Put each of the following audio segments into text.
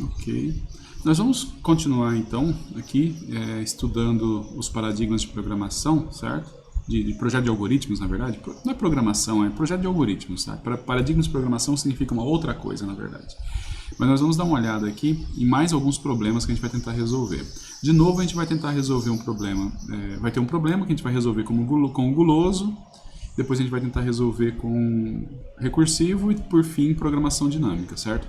Ok. Nós vamos continuar então aqui estudando os paradigmas de programação, certo? De projeto de algoritmos, na verdade. Não é programação, é projeto de algoritmos, tá? Paradigmas de programação significa uma outra coisa, na verdade. Mas nós vamos dar uma olhada aqui em mais alguns problemas que a gente vai tentar resolver. De novo, a gente vai tentar resolver um problema. Vai ter um problema que a gente vai resolver com o guloso, depois a gente vai tentar resolver com recursivo e, por fim, programação dinâmica, certo?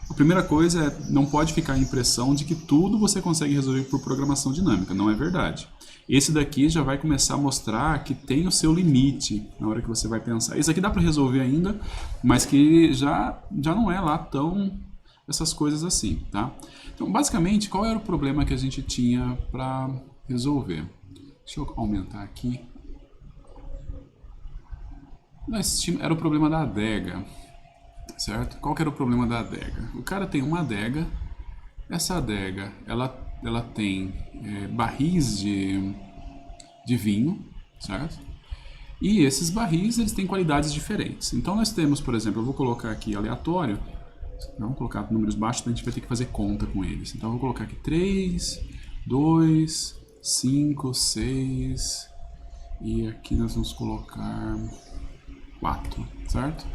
A primeira coisa é, não pode ficar a impressão de que tudo você consegue resolver por programação dinâmica. Não é verdade. Esse daqui já vai começar a mostrar que tem o seu limite na hora que você vai pensar. Esse aqui dá para resolver ainda, mas que já não é lá tão essas coisas assim, tá? Então, basicamente, qual era o problema que a gente tinha para resolver? Deixa eu aumentar aqui. Era o problema da adega, certo? Qual que era o problema da adega? O cara tem uma adega, essa adega, ela tem barris de vinho, certo? E esses barris, eles têm qualidades diferentes. Então nós temos, por exemplo, eu vou colocar aqui aleatório, vamos colocar números baixos, a gente vai ter que fazer conta com eles. Então eu vou colocar aqui 3, 2, 5, 6, e aqui nós vamos colocar 4, certo?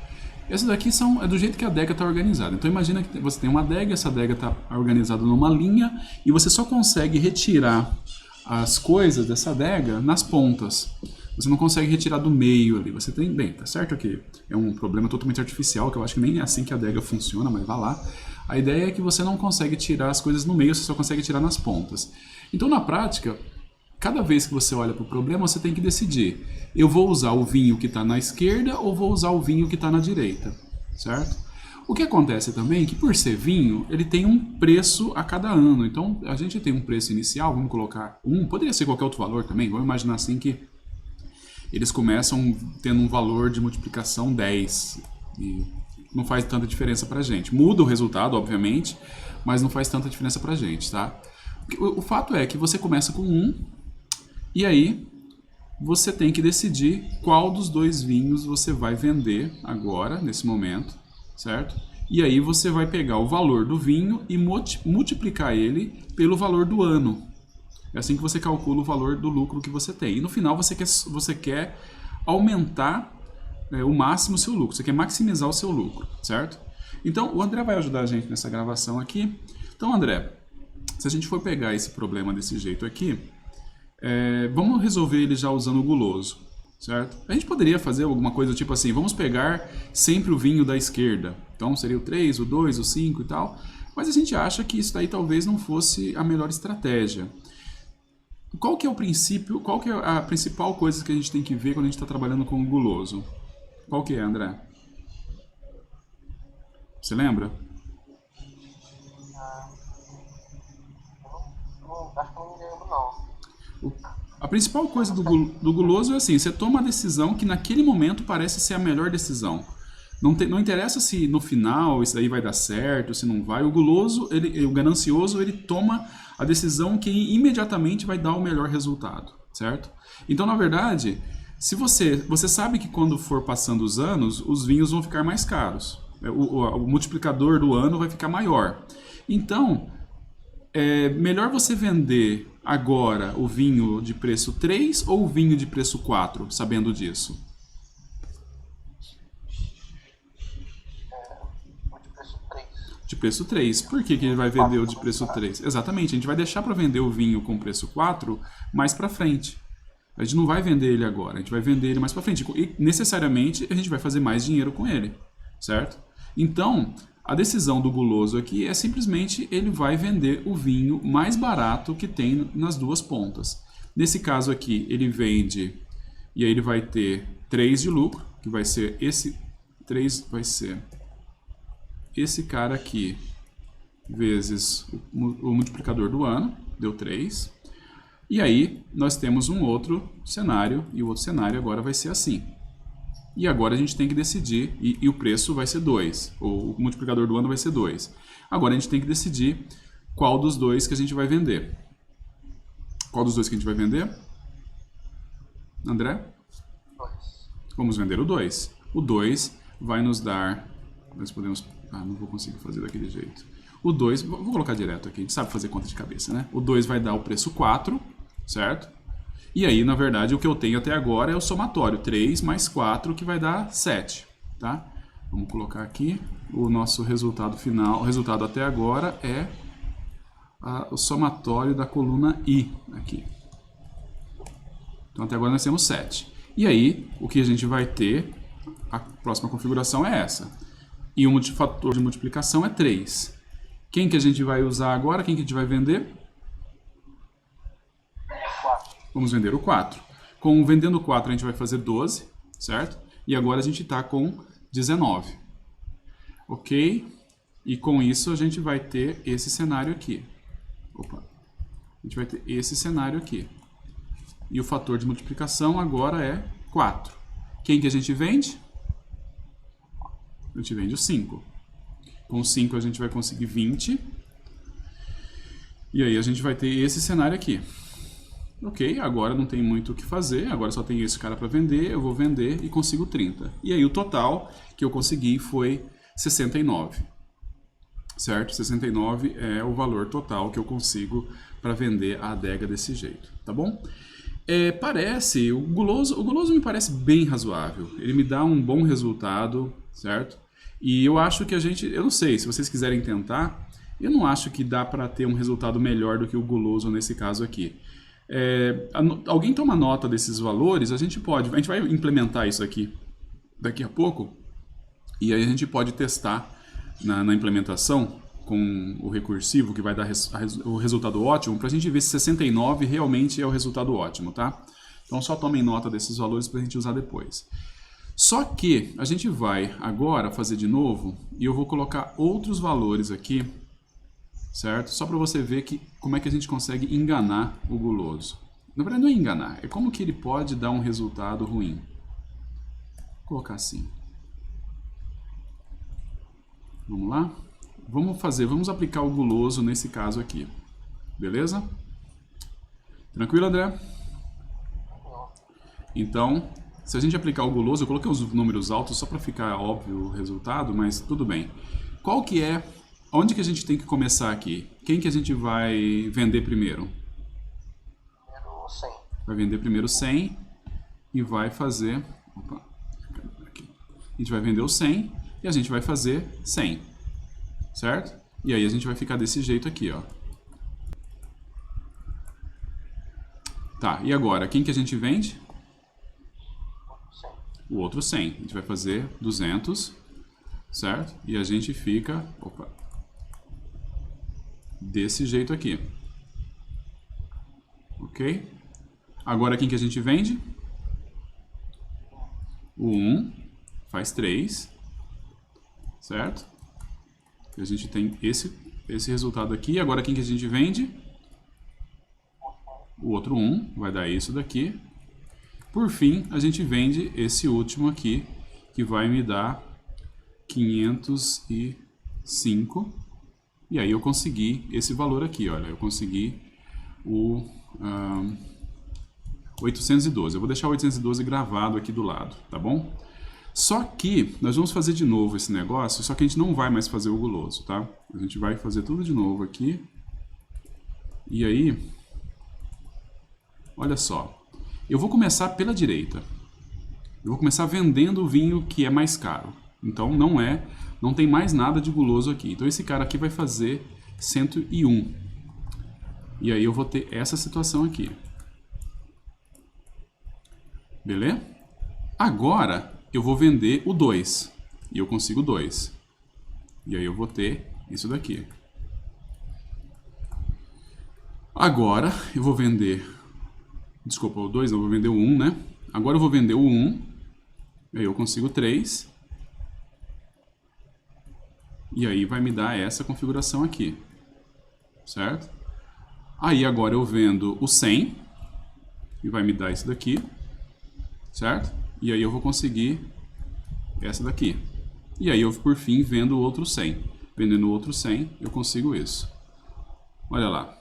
Esse daqui é do jeito que a adega está organizada. Então imagina que você tem uma adega, essa adega está organizada numa linha e você só consegue retirar as coisas dessa adega nas pontas. Você não consegue retirar do meio ali. Você tem, bem, tá certo que é um problema totalmente artificial, que eu acho que nem é assim que a adega funciona, mas vá lá. A ideia é que você não consegue tirar as coisas no meio, você só consegue tirar nas pontas. Então na prática, cada vez que você olha para o problema, você tem que decidir. Eu vou usar o vinho que está na esquerda ou vou usar o vinho que está na direita, certo? O que acontece também é que, por ser vinho, ele tem um preço a cada ano. Então, a gente tem um preço inicial, vamos colocar 1, poderia ser qualquer outro valor também, vamos imaginar assim que eles começam tendo um valor de multiplicação 10. E não faz tanta diferença para a gente. Muda o resultado, obviamente, mas não faz tanta diferença para a gente, tá? O fato é que você começa com 1, e aí você tem que decidir qual dos dois vinhos você vai vender agora, nesse momento, certo? E aí você vai pegar o valor do vinho e multiplicar ele pelo valor do ano. É assim que você calcula o valor do lucro que você tem. E no final você quer aumentar o máximo o seu lucro, você quer maximizar o seu lucro, certo? Então o André vai ajudar a gente nessa gravação aqui. Então, André, se a gente for pegar esse problema desse jeito aqui, vamos resolver ele já usando o guloso, certo? A gente poderia fazer alguma coisa tipo assim, vamos pegar sempre o vinho da esquerda. Então seria o 3, o 2, o 5 e tal. Mas a gente acha que isso daí talvez não fosse a melhor estratégia. Qual que é o princípio, qual que é a principal coisa que a gente tem que ver quando a gente está trabalhando com o guloso? Qual que é, André? Você lembra? Acho que não me lembro, não. A principal coisa do guloso é assim, você toma a decisão que naquele momento parece ser a melhor decisão. Não interessa se no final isso daí vai dar certo, se não vai. O guloso, o ganancioso, ele toma a decisão que imediatamente vai dar o melhor resultado, certo? Então, na verdade, se você sabe que quando for passando os anos, os vinhos vão ficar mais caros. O multiplicador do ano vai ficar maior. Então, é melhor você vender agora o vinho de preço 3 ou o vinho de preço 4, sabendo disso? O de preço 3. De preço 3. Por que ele vai vender o de preço 3? Exatamente, a gente vai deixar para vender o vinho com preço 4 mais para frente. A gente não vai vender ele agora, a gente vai vender ele mais para frente. E necessariamente a gente vai fazer mais dinheiro com ele, certo? Então, a decisão do guloso aqui é simplesmente ele vai vender o vinho mais barato que tem nas duas pontas. Nesse caso aqui, ele vende, e aí ele vai ter 3 de lucro, que vai ser esse 3, vai ser esse cara aqui, vezes o multiplicador do ano, deu 3. E aí nós temos um outro cenário, e o outro cenário agora vai ser assim. E agora a gente tem que decidir, e o preço vai ser 2, ou o multiplicador do ano vai ser 2. Agora a gente tem que decidir qual dos dois que a gente vai vender. Qual dos dois que a gente vai vender? André? 2. Vamos vender o 2. O 2 vai nos dar... Nós podemos... não vou conseguir fazer daquele jeito. O 2, vou colocar direto aqui, a gente sabe fazer conta de cabeça, né? O 2 vai dar o preço 4, certo? E aí, na verdade, o que eu tenho até agora é o somatório, 3 mais 4, que vai dar 7, tá? Vamos colocar aqui o nosso resultado final. O resultado até agora é o somatório da coluna I, aqui. Então, até agora nós temos 7. E aí, o que a gente vai ter, a próxima configuração é essa. E o fator de multiplicação é 3. Quem que a gente vai usar agora? Quem que a gente vai vender? 4. Vamos vender o 4. Vendendo o 4, a gente vai fazer 12, certo? E agora a gente está com 19. Ok? E com isso a gente vai ter esse cenário aqui. Opa. A gente vai ter esse cenário aqui. E o fator de multiplicação agora é 4. Quem que a gente vende? A gente vende o 5. Com 5 a gente vai conseguir 20. E aí a gente vai ter esse cenário aqui. Ok, agora não tem muito o que fazer, agora só tem esse cara para vender, eu vou vender e consigo 30. E aí o total que eu consegui foi 69. Certo? 69 é o valor total que eu consigo para vender a adega desse jeito, tá bom? O guloso me parece bem razoável, ele me dá um bom resultado, certo? E eu acho que eu não sei, se vocês quiserem tentar, eu não acho que dá para ter um resultado melhor do que o guloso nesse caso aqui. Alguém toma nota desses valores, a gente vai implementar isso aqui daqui a pouco, e aí a gente pode testar na implementação com o recursivo, que vai dar o resultado ótimo, para a gente ver se 69 realmente é o resultado ótimo, tá? Então só tomem nota desses valores para a gente usar depois. Só que a gente vai agora fazer de novo, e eu vou colocar outros valores aqui, certo? Só para você ver como é que a gente consegue enganar o guloso. Na verdade não é enganar, é como que ele pode dar um resultado ruim. Vou colocar assim. Vamos lá? Vamos aplicar o guloso nesse caso aqui. Beleza? Tranquilo, André? Então, se a gente aplicar o guloso, eu coloquei os números altos só para ficar óbvio o resultado, mas tudo bem. Onde que a gente tem que começar aqui? Quem que a gente vai vender primeiro? Primeiro 100. Vai vender primeiro 100 e vai fazer... Opa, aqui. A gente vai vender o 100 e a gente vai fazer 100. Certo? E aí a gente vai ficar desse jeito aqui, ó. Tá, e agora? Quem que a gente vende? 100. O outro 100. A gente vai fazer 200, certo? E a gente fica... Opa. Desse jeito aqui. Ok? Agora quem que a gente vende? O 1 faz 3, certo? A gente tem esse resultado aqui. Agora quem que a gente vende? O outro 1 vai dar isso daqui. Por fim, a gente vende esse último aqui, que vai me dar 505. E aí eu consegui esse valor aqui, olha. Eu consegui o 812. Eu vou deixar o 812 gravado aqui do lado, tá bom? Só que nós vamos fazer de novo esse negócio, só que a gente não vai mais fazer o guloso, tá? A gente vai fazer tudo de novo aqui. E aí, olha só. Eu vou começar pela direita. Eu vou começar vendendo o vinho que é mais caro. Então não tem mais nada de guloso aqui. Então esse cara aqui vai fazer 101. E aí eu vou ter essa situação aqui. Beleza? Agora eu vou vender o 2. E eu consigo 2. E aí eu vou ter isso daqui. Agora eu vou vender... Desculpa, o 2, eu vou vender o 1, né? Agora eu vou vender o 1. E aí eu consigo 3. E aí vai me dar essa configuração aqui. Certo? Aí agora eu vendo o 100. E vai me dar isso daqui. Certo? E aí eu vou conseguir essa daqui. E aí eu, por fim, vendo o outro 100. Vendendo o outro 100, eu consigo isso. Olha lá.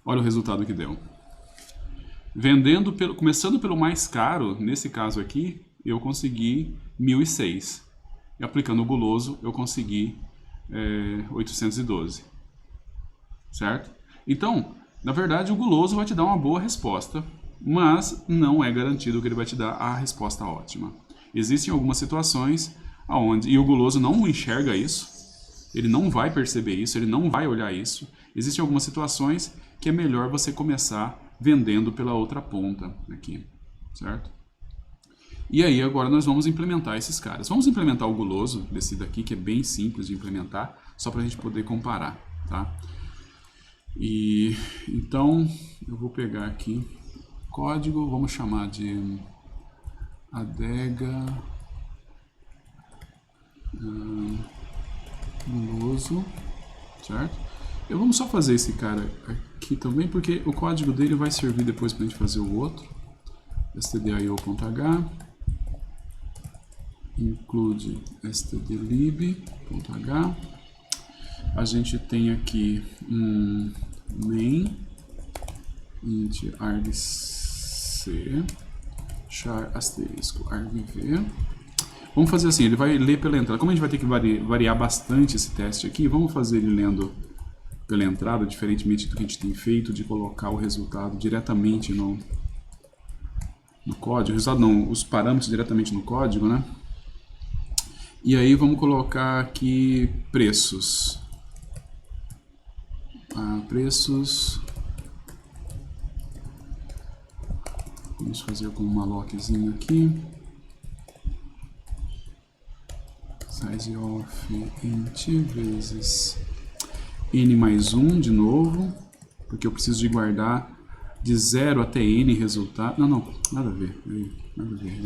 Olha o resultado que deu. Começando pelo mais caro, nesse caso aqui, eu consegui 1.006. E aplicando o guloso, eu consegui 812. Certo? Então, na verdade, o guloso vai te dar uma boa resposta, mas não é garantido que ele vai te dar a resposta ótima. Existem algumas situações onde, e o guloso não enxerga isso, ele não vai perceber isso, ele não vai olhar isso. Existem algumas situações que é melhor você começar vendendo pela outra ponta aqui, certo? E aí agora nós vamos implementar esses caras. Vamos implementar o guloso desse daqui, que é bem simples de implementar, só para a gente poder comparar, tá? E então eu vou pegar aqui código, vamos chamar de adega guloso, certo? Vamos só fazer esse cara aqui também, porque o código dele vai servir depois para a gente fazer o outro. stdio.h include stdlib.h. A gente tem aqui um main int argc char asterisco argv. Vamos fazer assim, ele vai ler pela entrada. Como a gente vai ter que variar bastante esse teste aqui, vamos fazer ele lendo pela entrada, diferentemente do que a gente tem feito de colocar o resultado diretamente no código. O resultado não, os parâmetros diretamente no código, né? E aí vamos colocar aqui preços. Preços. Vamos fazer com uma lockzinho aqui. Size of int vezes n mais 1 de novo, porque eu preciso de guardar de 0 até n resultado. Não, nada a ver. Nada a ver.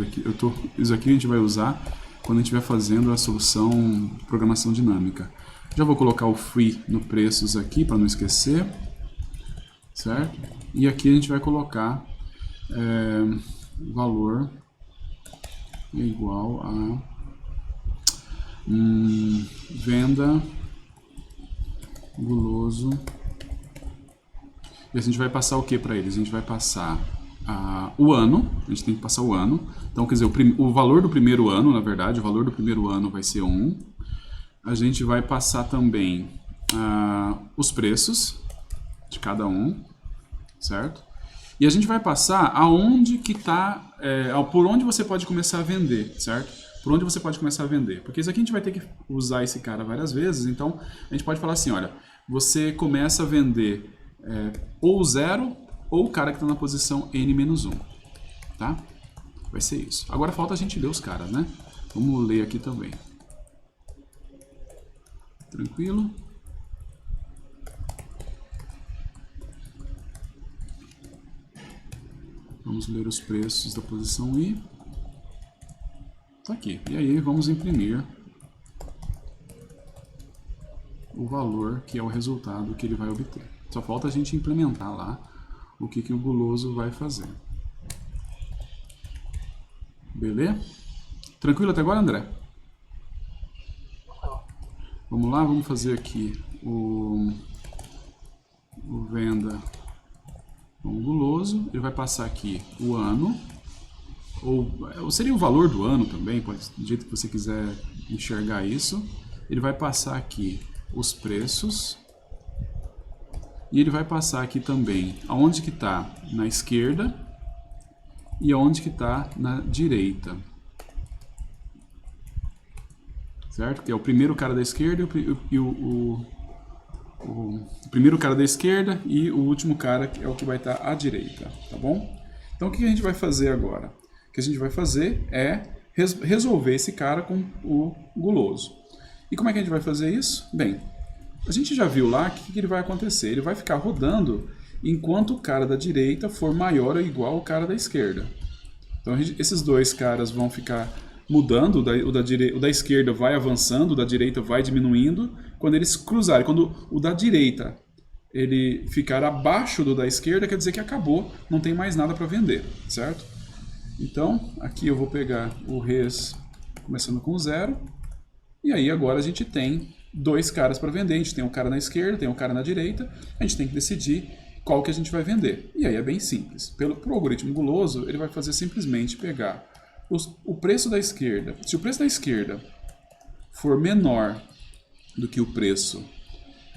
Isso aqui a gente vai usar quando a gente estiver fazendo a solução de programação dinâmica. Já vou colocar o free no preços aqui para não esquecer, certo? E aqui a gente vai colocar valor igual a venda guloso. E a gente vai passar o que para eles? A gente vai passar o ano, a gente tem que passar o ano. Então, quer dizer, o valor do primeiro ano, na verdade, o valor do primeiro ano vai ser 1. A gente vai passar também os preços de cada um, certo? E a gente vai passar aonde que está, por onde você pode começar a vender, certo? Por onde você pode começar a vender. Porque isso aqui a gente vai ter que usar esse cara várias vezes, então a gente pode falar assim, olha, você começa a vender ou 0 ou o cara que está na posição n-1, tá? Vai ser isso. Agora falta a gente ler os caras, né? Vamos ler aqui também. Tranquilo? Vamos ler os preços da posição I. Tá aqui. E aí vamos imprimir o valor que é o resultado que ele vai obter. Só falta a gente implementar lá o que o guloso vai fazer. Beleza? Tranquilo até agora, André? Vamos lá, vamos fazer aqui o venda com o guloso. Ele vai passar aqui o ano, ou seria o valor do ano também, pode, do jeito que você quiser enxergar isso. Ele vai passar aqui os preços. E ele vai passar aqui também aonde que está na esquerda e aonde que está na direita. Certo? Que é o primeiro cara da esquerda e o primeiro cara da esquerda e o último cara que é o que vai estar à direita, tá bom? Então o que a gente vai fazer agora? O que a gente vai fazer é resolver esse cara com o guloso. E como é que a gente vai fazer isso? Bem, a gente já viu lá que ele vai acontecer. Ele vai ficar rodando enquanto o cara da direita for maior ou igual ao cara da esquerda. Então esses dois caras vão ficar mudando, o da esquerda vai avançando, o da direita vai diminuindo. Quando eles cruzarem, quando o da direita ele ficar abaixo do da esquerda, quer dizer que acabou, não tem mais nada para vender, certo? Então aqui eu vou pegar o res começando com 0, e aí agora a gente tem dois caras para vender. A gente tem um cara na esquerda, tem um cara na direita, a gente tem que decidir qual que a gente vai vender. E aí é bem simples. Pro algoritmo guloso, ele vai fazer simplesmente pegar o preço da esquerda. Se o preço da esquerda for menor do que o preço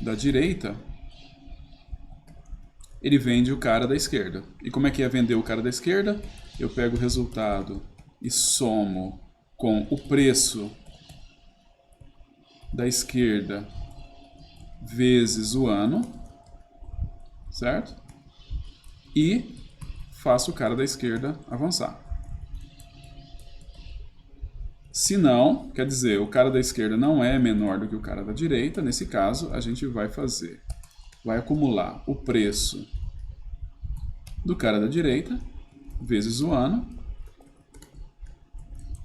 da direita, ele vende o cara da esquerda. E como é que é vender o cara da esquerda? Eu pego o resultado e somo com o preço da esquerda vezes o ano, certo? E faço o cara da esquerda avançar. Se não, quer dizer, o cara da esquerda não é menor do que o cara da direita, nesse caso a gente vai acumular o preço do cara da direita vezes o ano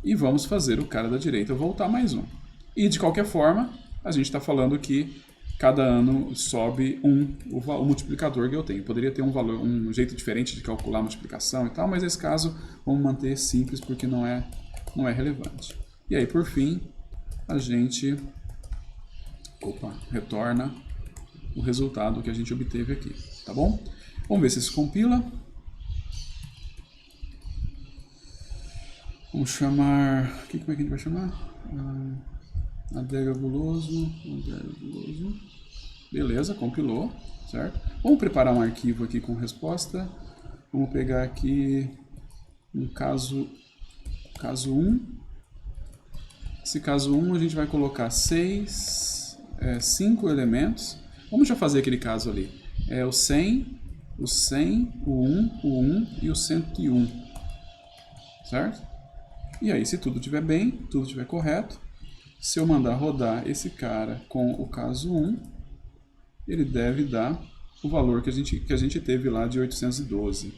e vamos fazer o cara da direita voltar mais um. E de qualquer forma, a gente está falando que cada ano sobe o multiplicador que eu tenho. Poderia ter um jeito diferente de calcular a multiplicação e tal, mas nesse caso vamos manter simples porque não é relevante. E aí, por fim, a gente retorna o resultado que a gente obteve aqui, tá bom? Vamos ver se isso compila. Vamos chamar... Como é que a gente vai chamar? Adega Guloso. Beleza, compilou, certo? Vamos preparar um arquivo aqui com resposta. Vamos pegar aqui um caso 1. Esse caso 1 a gente vai colocar 5 elementos. Vamos já fazer aquele caso ali. É o 100, o 1 e o 101. Certo? E aí, se tudo estiver bem, tudo estiver correto, se eu mandar rodar esse cara com o caso 1, ele deve dar o valor que a gente teve lá de 812.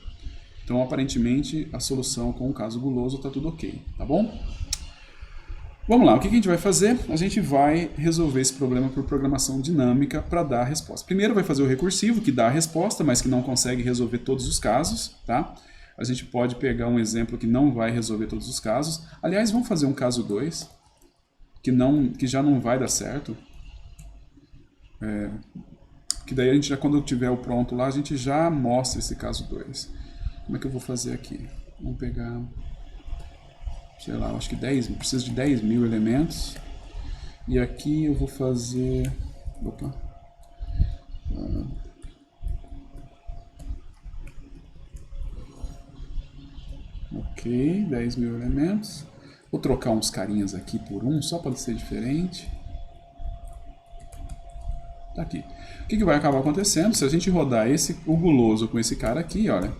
Então, aparentemente, a solução com o caso guloso está tudo ok, tá bom? Vamos lá, o que a gente vai fazer? A gente vai resolver esse problema por programação dinâmica para dar a resposta. Primeiro vai fazer o recursivo, que dá a resposta, mas que não consegue resolver todos os casos, tá? A gente pode pegar um exemplo que não vai resolver todos os casos. Aliás, vamos fazer um caso 2, que já não vai dar certo. Que daí a gente já, quando eu tiver o pronto lá, a gente já mostra esse caso 2. Como é que eu vou fazer aqui? Vamos pegar... sei lá, acho que preciso de 10.000 elementos. E aqui eu vou fazer... Ok, 10.000 elementos. Vou trocar uns carinhas aqui por um, só para ser diferente. Tá aqui. O que vai acabar acontecendo? Se a gente rodar o guloso com esse cara aqui, olha,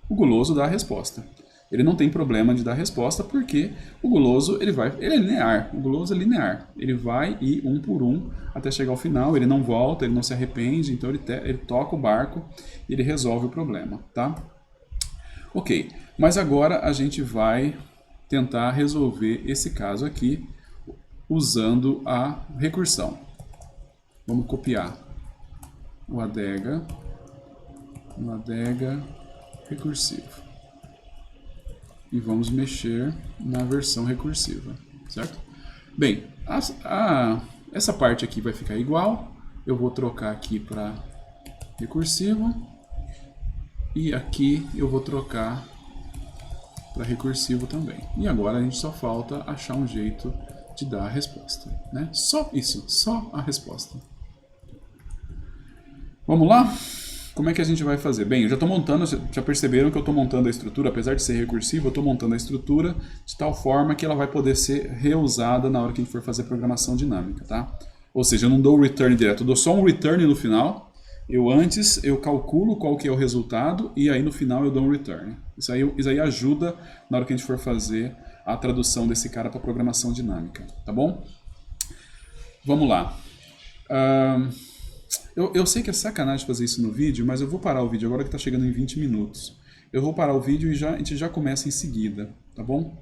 o guloso dá a resposta. Ele não tem problema de dar resposta porque o guloso ele é linear. O guloso é linear. Ele vai ir um por um até chegar ao final. Ele não volta, ele não se arrepende. Então ele toca o barco e ele resolve o problema, tá? Ok. Mas agora a gente vai tentar resolver esse caso aqui usando a recursão. Vamos copiar o adega recursivo. E vamos mexer na versão recursiva, certo? Bem, essa parte aqui vai ficar igual. Eu vou trocar aqui para recursivo. E aqui eu vou trocar para recursivo também. E agora a gente só falta achar um jeito de dar a resposta, né? Só isso, só a resposta. Vamos lá? Como é que a gente vai fazer? Bem, eu já estou montando, já perceberam que eu estou montando a estrutura, apesar de ser recursivo, eu estou montando a estrutura de tal forma que ela vai poder ser reusada na hora que a gente for fazer programação dinâmica, tá? Ou seja, eu não dou o return direto, eu dou só um return no final. Antes eu calculo qual que é o resultado e aí no final eu dou um return. Isso aí ajuda na hora que a gente for fazer a tradução desse cara para programação dinâmica, tá bom? Vamos lá. Eu sei que é sacanagem fazer isso no vídeo, mas eu vou parar o vídeo agora que está chegando em 20 minutos. Eu vou parar o vídeo e a gente já começa em seguida, tá bom?